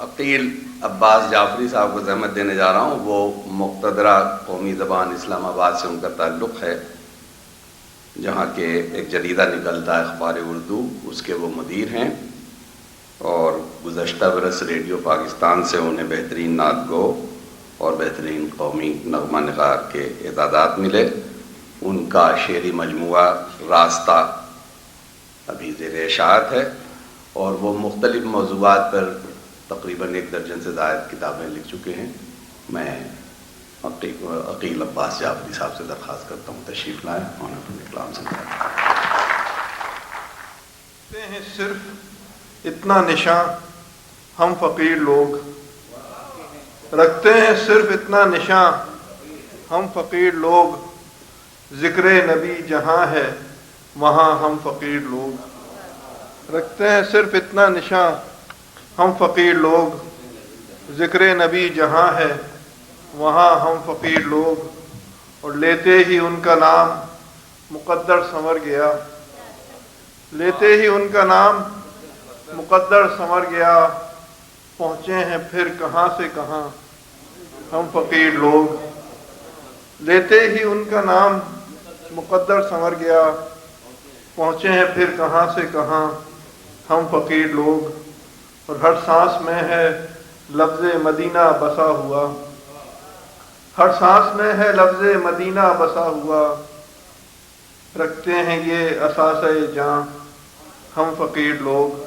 عقیل عباس جعفری صاحب کو زحمت دینے جا رہا ہوں. وہ مقتدرہ قومی زبان اسلام آباد سے ان کا تعلق ہے، جہاں کے ایک جریدہ نکلتا ہے اخبار اردو، اس کے وہ مدیر ہیں، اور گزشتہ برس ریڈیو پاکستان سے انہیں بہترین نعت گو اور بہترین قومی نغمہ نگار کے اعزازات ملے. ان کا شعری مجموعہ راستہ ابھی زیر اشاعت ہے، اور وہ مختلف موضوعات پر تقریباً 1 درجن سے زائد کتابیں لکھ چکے ہیں. میں عقیل عباس جعفری صاحب سے درخواست کرتا ہوں تشریف لائیں اور اپنے کلام سمجھائیں. ہیں صرف اتنا نشان ہم فقیر لوگ، رکھتے ہیں صرف اتنا نشان ہم فقیر لوگ، ذکر نبی جہاں ہے وہاں ہم فقیر لوگ. رکھتے ہیں صرف اتنا نشان ہم فقیر لوگ، ذکر نبی جہاں ہے وہاں ہم فقیر لوگ. اور لیتے ہی ان کا نام مقدر سنور گیا، لیتے ہی ان کا نام مقدر سنور گیا، پہنچے ہیں پھر کہاں سے کہاں ہم فقیر لوگ. لیتے ہی ان کا نام مقدر سنور گیا، پہنچے ہیں پھر کہاں سے کہاں ہم فقیر لوگ. اور ہر سانس میں ہے لفظ مدینہ بسا ہوا، ہر سانس میں ہے لفظ مدینہ بسا ہوا، رکھتے ہیں یہ اثاثہ جاں ہم فقیر لوگ.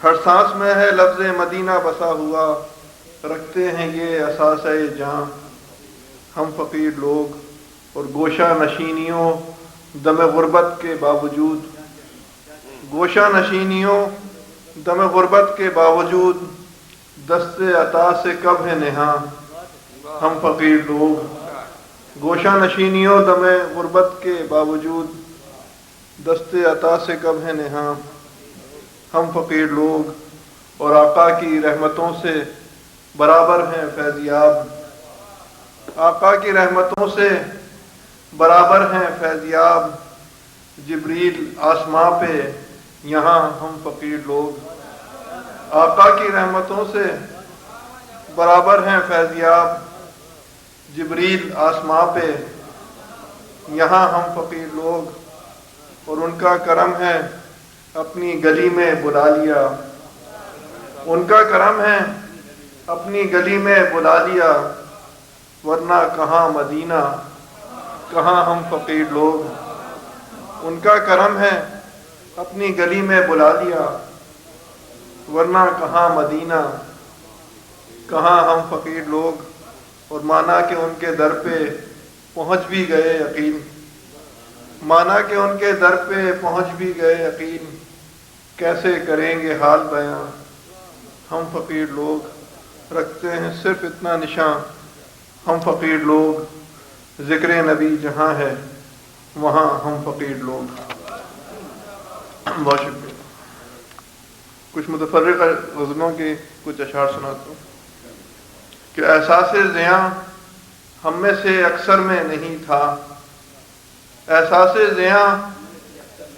ہر سانس میں ہے لفظ مدینہ بسا ہوا، رکھتے ہیں یہ اثاثہ جاں ہم فقیر لوگ. اور گوشہ نشینیوں دم غربت کے باوجود، گوشہ نشینیوں دم غربت کے باوجود، دست عطا سے کب ہے نہاں ہم فقیر لوگ. گوشہ نشینیوں دم غربت کے باوجود، دست عطا سے کب ہے نہاں ہم فقیر لوگ. اور آقا کی رحمتوں سے برابر ہیں فیضیاب، آقا کی رحمتوں سے برابر ہیں فیضیاب، جبریل آسماں پہ یہاں ہم فقیر لوگ. آقا کی رحمتوں سے برابر ہیں فیضیاب، جبریل آسماں پہ یہاں ہم فقیر لوگ. اور ان کا کرم ہے اپنی گلی میں بلا لیا، ان کا کرم ہے اپنی گلی میں بلا لیا، ورنہ کہاں مدینہ کہاں ہم فقیر لوگ. ان کا کرم ہے اپنی گلی میں بلا لیا، ورنہ کہاں مدینہ کہاں ہم فقیر لوگ. اور مانا کہ ان کے در پہ پہنچ بھی گئے یقین، مانا کہ ان کے در پہ پہنچ بھی گئے یقین، کیسے کریں گے حال بیاں ہم فقیر لوگ. رکھتے ہیں صرف اتنا نشان ہم فقیر لوگ، ذکر نبی جہاں ہے وہاں ہم فقیر لوگ. بہت شکریہ. کچھ متفرقہ غزلوں کے کچھ اشعار سناتا ہوں کہ احساس زیاں ہم میں سے اکثر میں نہیں تھا، احساس زیاں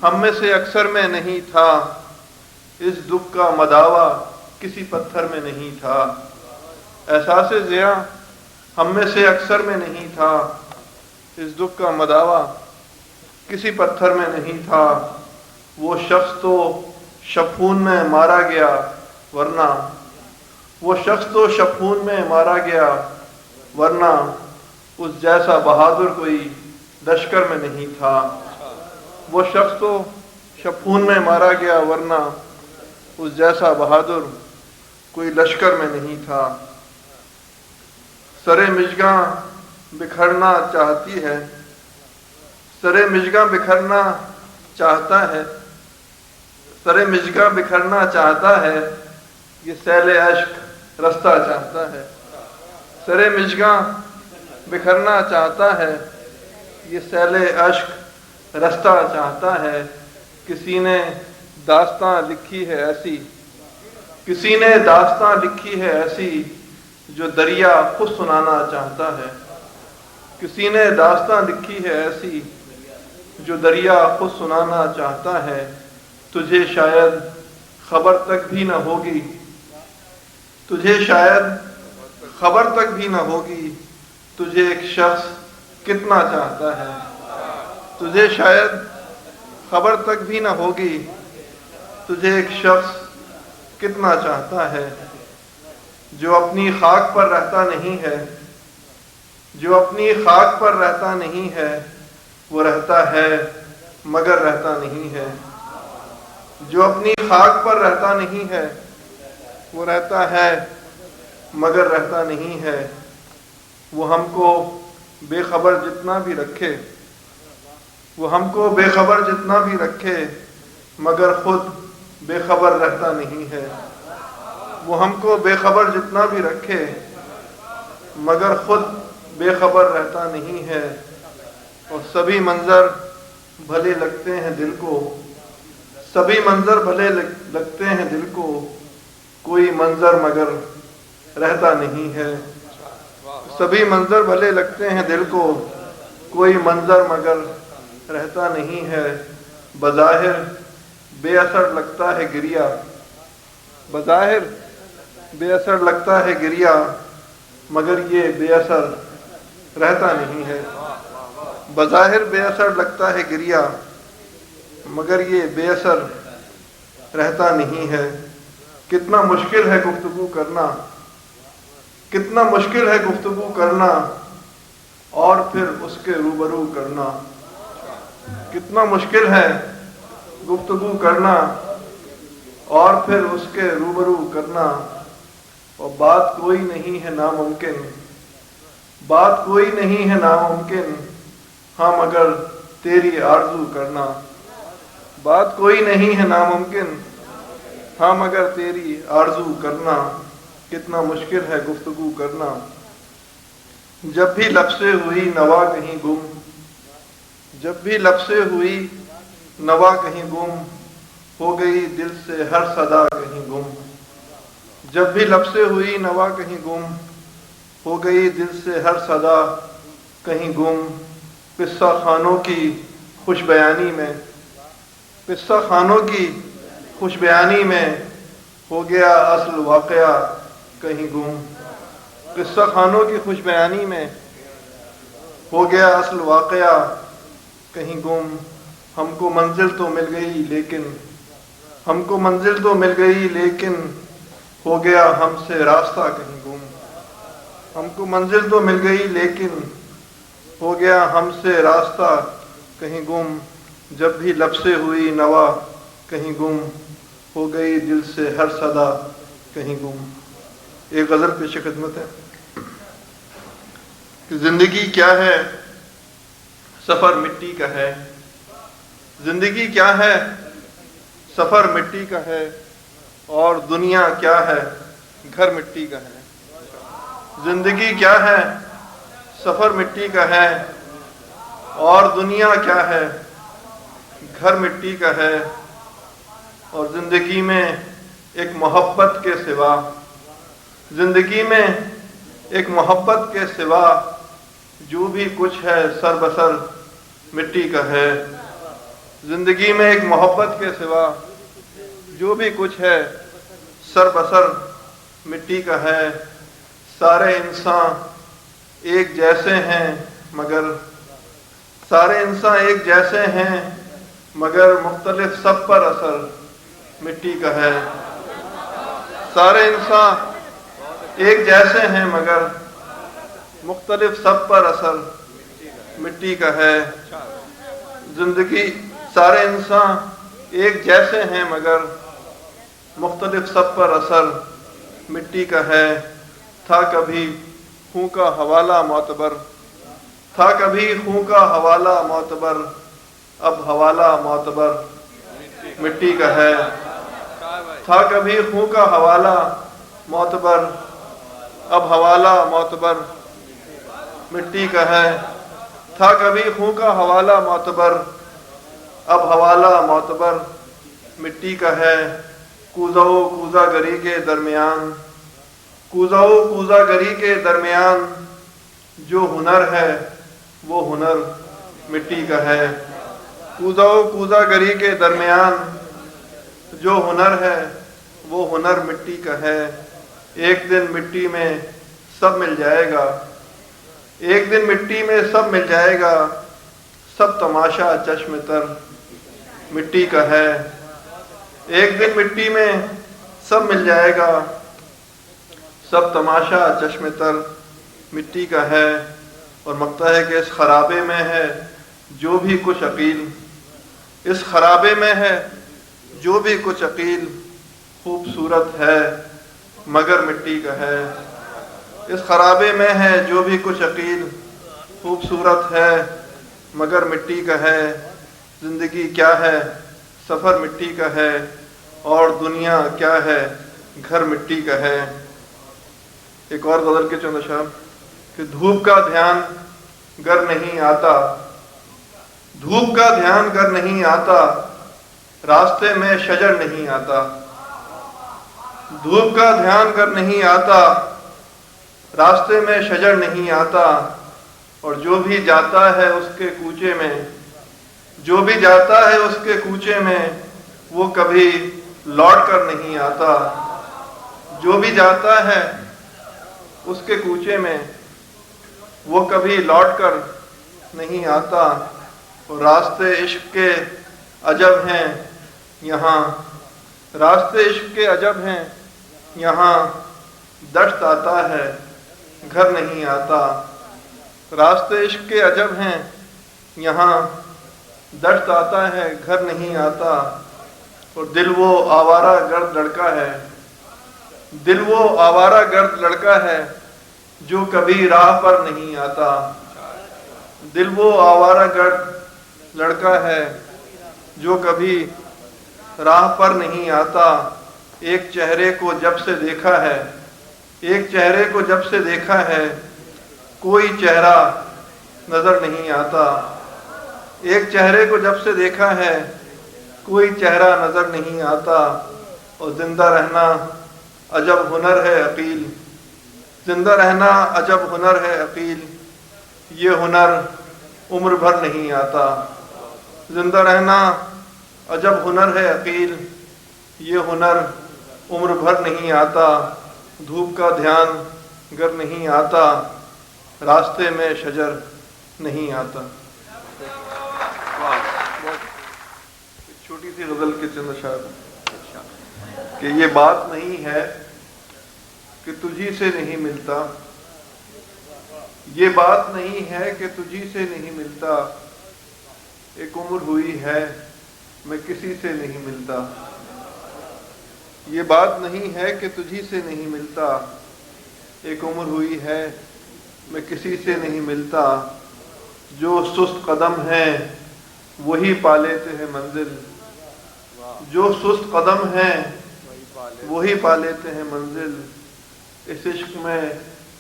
ہم میں سے اکثر میں نہیں تھا، اس دکھ کا مداوع کسی پتھر میں نہیں تھا. احساس زیاں ہم میں سے اکثر میں نہیں تھا، اس دکھ کا مداوع کسی پتھر میں نہیں تھا. وہ شخص تو شپھون میں مارا گیا، ورنہ وہ شخص تو شپھون میں مارا گیا، ورنہ اس جیسا بہادر کوئی لشکر میں نہیں تھا. وہ شخص تو شپھون میں مارا گیا، ورنہ اس جیسا بہادر کوئی لشکر میں نہیں تھا. سرے مژگاں بکھرنا چاہتی ہے، سرے مژگاں بکھرنا چاہتا ہے، سرے مژگاں بکھرنا چاہتا ہے، یہ سیل اشک رستہ چاہتا ہے. سرے مژگاں بکھرنا چاہتا ہے، یہ سیل اشک رستہ چاہتا ہے. کسی نے داستاں لکھی ہے ایسی، کسی نے داستاں لکھی ہے ایسی، جو دریا خود سنانا چاہتا ہے. کسی نے داستاں لکھی ہے ایسی، جو دریا خود سنانا چاہتا ہے. تجھے شاید خبر تک بھی نہ ہوگی تجھے شاید خبر تک بھی نہ ہوگی تجھے ایک شخص کتنا چاہتا ہے۔ تجھے شاید خبر تک بھی نہ ہوگی تجھے ایک شخص کتنا چاہتا ہے، جو اپنی خاک پر رہتا نہیں ہے، جو اپنی خاک پر رہتا نہیں ہے، وہ رہتا ہے مگر رہتا نہیں ہے۔ جو اپنی خاک پر رہتا نہیں ہے، وہ رہتا ہے مگر رہتا نہیں ہے۔ وہ ہم کو بے خبر جتنا بھی رکھے، وہ ہم کو بے خبر جتنا بھی رکھے، مگر خود بے خبر رہتا نہیں ہے۔ وہ ہم کو بے خبر جتنا بھی رکھے، مگر خود بے خبر رہتا نہیں ہے۔ اور سبھی منظر بھلے لگتے ہیں دل کو، سبھی منظر بھلے لگتے ہیں دل کو، کوئی منظر مگر رہتا نہیں ہے۔ سبھی منظر بھلے لگتے ہیں دل کو، کوئی منظر مگر رہتا نہیں ہے۔ بظاہر بے اثر لگتا ہے گریہ، بظاہر بے اثر لگتا ہے گریہ، مگر یہ بے اثر رہتا نہیں ہے۔ بظاہر بے اثر لگتا ہے گریہ، مگر یہ بے اثر رہتا نہیں ہے۔ کتنا مشکل ہے گفتگو کرنا، کتنا مشکل ہے گفتگو کرنا اور پھر اس کے روبرو کرنا۔ کتنا مشکل ہے گفتگو کرنا اور پھر اس کے روبرو کرنا۔ اور بات کوئی نہیں ہے ناممکن، بات کوئی نہیں ہے ناممکن، ہاں مگر تیری آرزو کرنا۔ بات کوئی نہیں ہے ناممکن، ہاں مگر تیری آرزو کرنا۔ کتنا مشکل ہے گفتگو کرنا۔ جب بھی لب سے ہوئی نوا کہیں گم، جب بھی لب سے ہوئی نوا کہیں گم، ہو گئی دل سے ہر صدا کہیں گم۔ جب بھی لب سے ہوئی نوا کہیں گم، ہو گئی دل سے ہر صدا کہیں گم۔ قصہ خانوں کی خوش بیانی میں، قصہ خانوں کی خوش بیانی میں، ہو گیا اصل واقعہ کہیں گم۔ قصہ خانوں کی خوش بیانی میں، ہو گیا اصل واقعہ کہیں گم۔ ہم کو منزل تو مل گئی لیکن، ہم کو منزل تو مل گئی لیکن، ہو گیا ہم سے راستہ کہیں گم۔ ہم کو منزل تو مل گئی لیکن، ہو گیا ہم سے راستہ کہیں گم۔ جب بھی لب سے ہوئی نوا کہیں گم، ہو گئی دل سے ہر صدا کہیں گم۔ ایک غزل پیش خدمت ہے کہ زندگی کیا ہے سفر مٹی کا ہے، زندگی کیا ہے سفر مٹی کا ہے، اور دنیا کیا ہے گھر مٹی کا ہے۔ زندگی کیا ہے سفر مٹی کا ہے، اور دنیا کیا ہے گھر مٹی کا ہے۔ اور زندگی میں ایک محبت کے سوا، زندگی میں ایک محبت کے سوا، جو بھی کچھ ہے سر بسر مٹی کا ہے۔ زندگی میں ایک محبت کے سوا، جو بھی کچھ ہے سر بسر مٹی کا ہے۔ سارے انسان ایک جیسے ہیں مگر، سارے انسان ایک جیسے ہیں مگر مختلف سب پر اثر مٹی کا ہے۔ سارے انسان ایک جیسے ہیں مگر مختلف سب پر اثر مٹی کا ہے۔ زندگی سارے انسان ایک جیسے ہیں مگر مختلف سب پر اثر مٹی کا ہے۔ تھا کبھی خوں کا حوالہ معتبر، تھا کبھی خوں کا حوالہ معتبر، اب حوالہ معتبر مٹی کا ہے۔ تھا کبھی خوں کا حوالہ معتبر، اب حوالہ معتبر مٹی کا ہے۔ تھا کبھی خوں کا حوالہ معتبر، اب حوالہ معتبر مٹی کا ہے۔ کوزہ و کوزہ گری کے درمیان، کوزہ و کوزہ گری کے درمیان، جو ہنر ہے وہ ہنر مٹی کا ہے۔ کوزہ و کوزہ گری کے درمیان، جو ہنر ہے وہ ہنر مٹی کا ہے۔ ایک دن مٹی میں سب مل جائے گا، ایک دن مٹی میں سب مل جائے گا، سب تماشا چشم تر مٹی کا ہے۔ ایک دن مٹی میں سب مل جائے گا، سب تماشا چشم تر مٹی کا ہے۔ اور مقطع ہے کہ اس خرابے میں ہے جو بھی کچھ عقیل، اس خرابے میں ہے جو بھی کچھ عقیل، خوبصورت ہے مگر مٹی کا ہے۔ اس خرابے میں ہے جو بھی کچھ عقیل، خوبصورت ہے مگر مٹی کا ہے۔ زندگی کیا ہے سفر مٹی کا ہے، اور دنیا کیا ہے گھر مٹی کا ہے۔ ایک اور غزل کے چند اشعار کہ دھوپ کا دھیان گر نہیں آتا، دھوپ کا دھیان گر نہیں آتا، راستے میں شجر نہیں آتا۔ دھوپ کا دھیان گر نہیں آتا، راستے میں شجر نہیں آتا، اور جو بھی جاتا ہے اس کے کوچے میں، جو بھی جاتا ہے اس کے کوچے میں، وہ کبھی لوٹ کر نہیں آتا۔ جو بھی جاتا ہے اس کے کوچے میں، وہ کبھی لوٹ کر نہیں آتا۔ اور راستے عشق کے عجب ہیں یہاں، راستے عشق کے عجب ہیں یہاں، دشت آتا ہے گھر نہیں آتا۔ راستے عشق کے عجب ہیں یہاں، دشت آتا ہے گھر نہیں آتا۔ اور دل وہ آوارہ گرد لڑکا ہے، دل وہ آوارہ گرد لڑکا ہے جو کبھی راہ پر نہیں آتا۔ دل وہ آوارہ گرد لڑکا ہے جو کبھی راہ پر نہیں آتا۔ ایک چہرے کو جب سے دیکھا ہے، ایک چہرے کو جب سے دیکھا ہے، کوئی چہرہ نظر نہیں آتا۔ ایک چہرے کو جب سے دیکھا ہے، کوئی چہرہ نظر نہیں آتا۔ اور زندہ رہنا عجب ہنر ہے عقیل، زندہ رہنا عجب ہنر ہے عقیل، یہ ہنر عمر بھر نہیں آتا۔ زندہ رہنا عجب ہنر ہے عقیل، یہ ہنر عمر بھر نہیں آتا۔ دھوپ کا دھیان گر نہیں آتا، راستے میں شجر نہیں آتا۔ چھوٹی سی غزل کے چند اشعار کہ یہ بات نہیں ہے کہ تجھی سے نہیں ملتا، یہ بات نہیں ہے کہ تجھی سے نہیں ملتا، ایک عمر ہوئی ہے میں کسی سے نہیں ملتا۔ یہ بات نہیں ہے کہ تجھی سے نہیں ملتا، ایک عمر ہوئی ہے میں کسی سے نہیں ملتا۔ جو سست قدم ہیں وہی پا لیتے ہیں منزل، جو سست قدم ہیں وہی پا لیتے ہیں منزل، اس عشق میں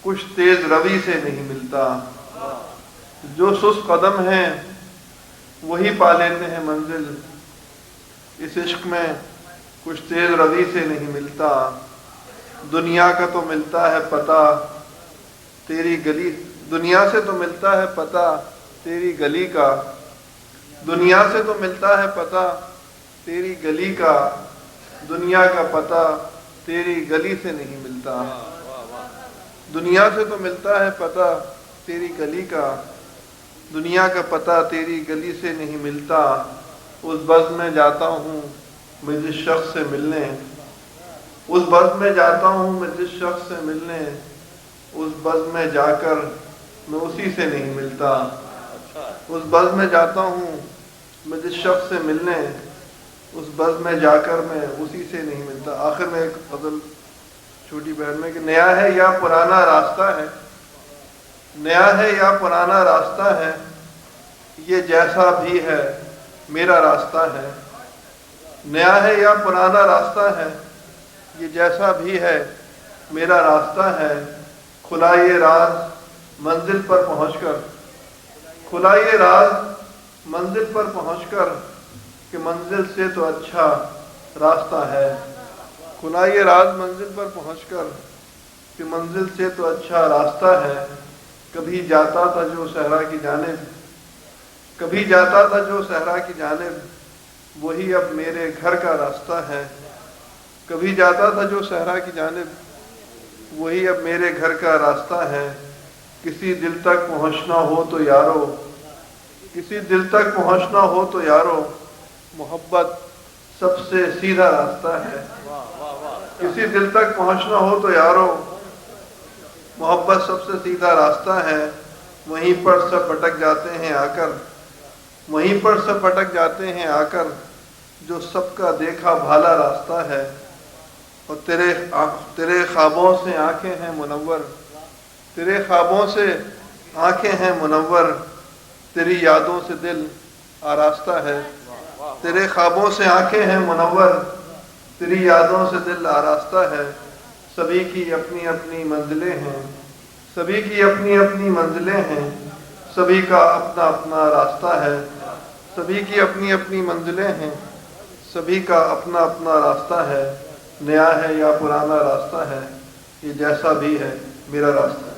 کچھ تیز روی سے نہیں ملتا۔ جو سست قدم ہیں وہی پا لیتے ہیں منزل، اس عشق میں کچھ تیز روی سے نہیں ملتا۔ دنیا کا تو ملتا ہے پتہ تیری گلی، دنیا سے تو ملتا ہے پتہ تیری گلی کا، دنیا سے تو ملتا ہے پتہ تیری گلی کا، دنیا کا پتہ تیری گلی سے نہیں ملتا۔ دنیا سے تو ملتا ہے پتہ تیری گلی کا، دنیا کا پتہ تیری گلی سے نہیں ملتا۔ اس بزم میں جاتا ہوں میں جس شخص سے ملنے، اس بزم میں جاتا ہوں میں جس شخص سے ملنے، اس بزم میں جا کر میں اسی سے نہیں ملتا۔ اس بزم میں جاتا ہوں میں جس شخص سے ملنے، اس بزم میں جا کر میں اسی سے نہیں ملتا۔ آخر میں ایک غزل چھوٹی بیت میں کہ نیا ہے یا پرانا راستہ ہے، نیا ہے یا پرانا راستہ ہے، یہ جیسا بھی ہے میرا راستہ ہے۔ نیا ہے یا پرانا راستہ ہے، یہ جیسا بھی ہے میرا راستہ ہے۔ کھلا یہ راز منزل پر پہنچ کر، کھلا یہ راز منزل پر پہنچ کر کہ منزل سے تو اچھا راستہ ہے۔ کھلا یہ راز منزل پر پہنچ کر کہ منزل سے تو اچھا راستہ ہے۔ کبھی جاتا تھا جو صحرا کی جانب، کبھی جاتا تھا جو صحرا کی جانب، وہی اب میرے گھر کا راستہ ہے۔ کبھی جاتا تھا جو صحرا کی جانب، وہی اب میرے گھر کا راستہ ہے، کسی دل تک پہنچنا ہو تو یارو، کسی دل تک پہنچنا ہو تو یارو، محبت سب سے سیدھا راستہ ہے، کسی دل تک پہنچنا ہو تو یارو، محبت سب سے سیدھا راستہ ہے، وہیں پر سب بھٹک جاتے ہیں آ کر، وہیں پر سب بھٹک جاتے ہیں آ کر، جو سب کا دیکھا بھالا راستہ ہے، اور تیرے خوابوں سے آنکھیں ہیں منور، تیرے خوابوں سے آنکھیں ہیں منور، تیری یادوں سے دل آراستہ ہے، تیرے خوابوں سے آنکھیں ہیں منور، تیری یادوں سے دل آراستہ ہے، سبھی کی اپنی اپنی منزلیں ہیں، سبھی کی اپنی اپنی منزلیں ہیں، سبھی کا اپنا اپنا راستہ ہے، سبھی کی اپنی اپنی منزلیں ہیں، سبھی کا اپنا اپنا راستہ ہے، نیا ہے یا پرانا راستہ ہے، یہ جیسا بھی ہے میرا راستہ ہے۔